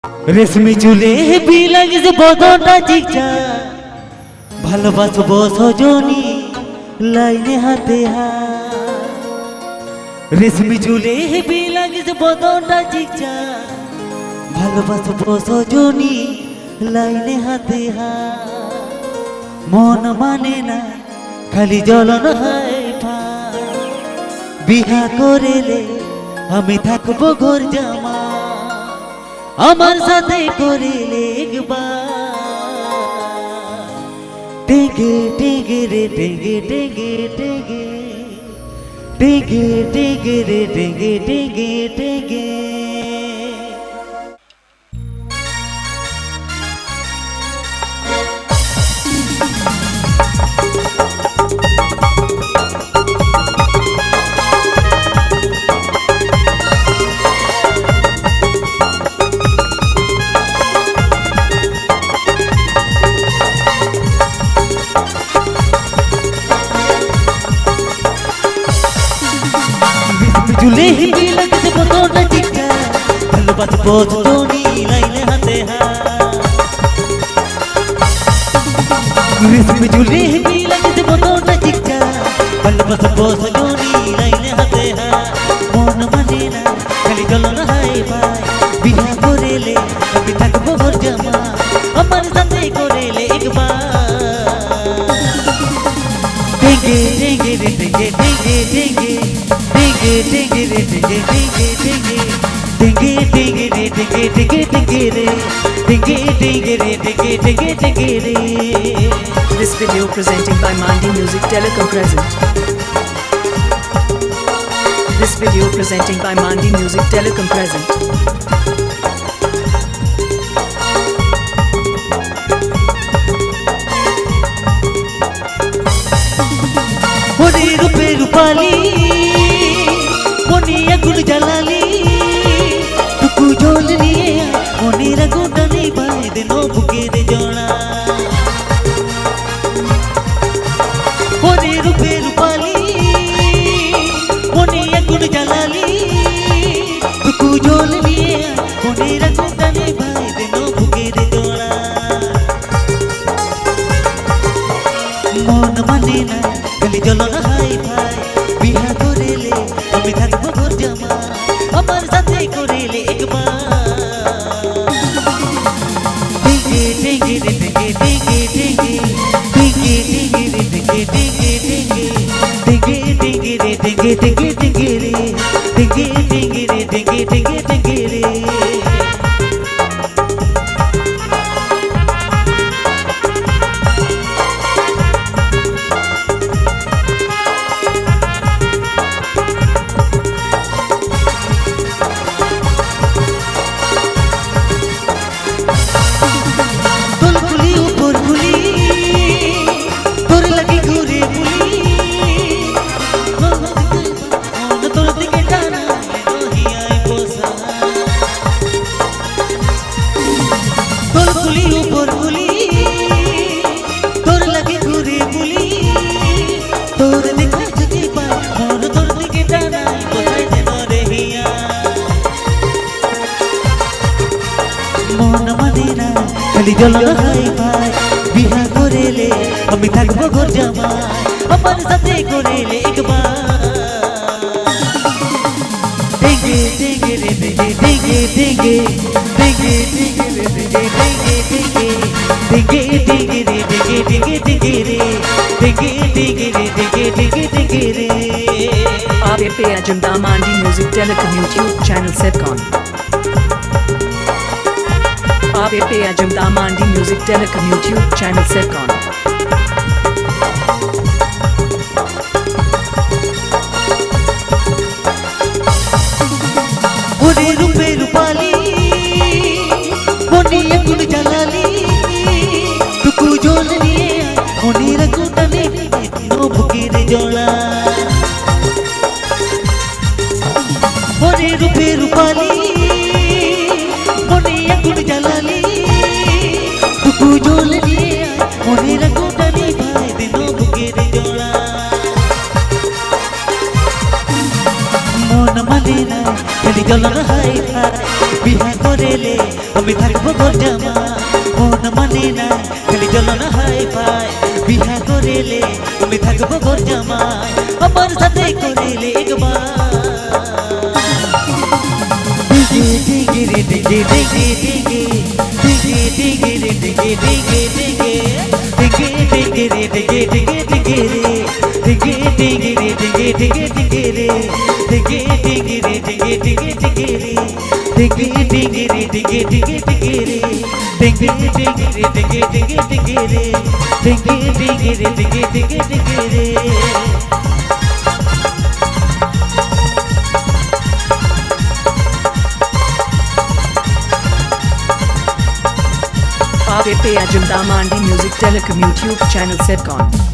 রেশমি চুলে হেবি লাগছে বদনটা চিকচা ভালোবাসবো সজনী লাইনে হাতে হাত রেশমি চুলে হেবি লাগছে বদনটা চিকচা ভালোবাসবো সজনী লাইনে হাতে হাত মন মানে না খালি জ্বলন হয় বিহা করেলে আমি থাকবো ঘর জামা আমার সাথে করিলে একবার টেগে টেগে রে টেগে টেগে টেগে টেগে টেগে রে টেগে টেগে টেগে চুলে হিন্দি লাগছে বদনটা চিকচা ভালোবাসবো সজনী লাইনে হাতে হাত রেশমি চুলে হিন্দি লাগছে বদনটা চিকচা ভালোবাসবো সজনী লাইনে হাতে হাত মন মানে না খালি জ্বলন হাই ভাই বিনা করেলে আমি থাকবো ঘর জামা আমার সাথে করেলে একবার টেগে টেগে রে টেগে টেগে টেগে টেগে রে টেগে টেগে টেগে টেগে টেগে রে টেগে টেগে টেগে রে টেগে টেগে রে টেগে টেগে টেগে রে This video presenting by Mandi Music Telecom present. This video presenting by Mandi Music Telecom present. ওরে রূপে রূপালী মনে আগুন জ্বালালি টুকু জল নিয়ে মনের আগুনটা নিভাই দেন বুকের জোড়া ওরে রূপে রূপালী মনে আগুন জ্বালালি টুকু জল নিয়ে মনের আগুনটা নিভাই দেন বুকের জোড়া মন মানে না খালি জ্বলন হাই ভাই বিহা করেলে আমি থাকবো ঘর জামা আমার সাথে করেলে একবার টেগে টেগে রে টেগে টেগে টেগে টেগে টেগে রে টেগে টেগে টেগে টেগে টেগে রে টেগে টেগে টেগে রে টেগে টেগে রে টেগে টেগে টেগে রে জ্বলন হাই ভাই বিহা করেলে আমি থাকবো ঘর জামা আমার সাথে করেলে একবার টেগে টেগে রে টেগে টেগে টেগে টেগে টেগে রে টেগে টেগে টেগে টেগে রে টেগে টেগে টেগে রে टेगे टेगे रे टेगे टेगे टेगे रे आप पे Ajanta Mandi music telecom YouTube channel set कौन आप पे Ajanta Mandi music telecom YouTube channel set कौन ओरे रूपे रूपाली मोनी अगुन जलाली टुकु जोल निये मोनी रगुटा ने नो बुकेर जोला ओरे रूपे रूपाली मोनी अगुन जलाली टुकु जोल निये मोनी रगुटा ने भाई दिनो बुकेर जोला मन माने ना খালি জ্বলন হাই ভাই বিহা করেলে আমি আমি থাকবো ঘর জামা মন মানে না খালি জ্বলন হাই পাই বিহা করিলে আমি থাকবো ঘর জামাই আমার সাথে করিলে একবার ডিগে ডিগে রে ডিগে ডিগে ডিগে ডিগে ডিগে রে ডিগে ডিগে ডিগে ডিগে ডিগে রে ডিগে ডিগে ডিগে রে ডিগে ডিগে রে ডিগে ডিগে ডিগে রে ডিগে ডিগে রে ডিগে ডিগে ডিগে রে ডিগে ডিগে রে ডিগে ডিগে ডিগে রে ডিগে ডিগে রে ডিগে ডিগে ডিগে রে ডিগে ডিগে রে ডিগে ডিগে ডিগে রে आप पे Ajum Damandi Music Telecom YouTube channel set on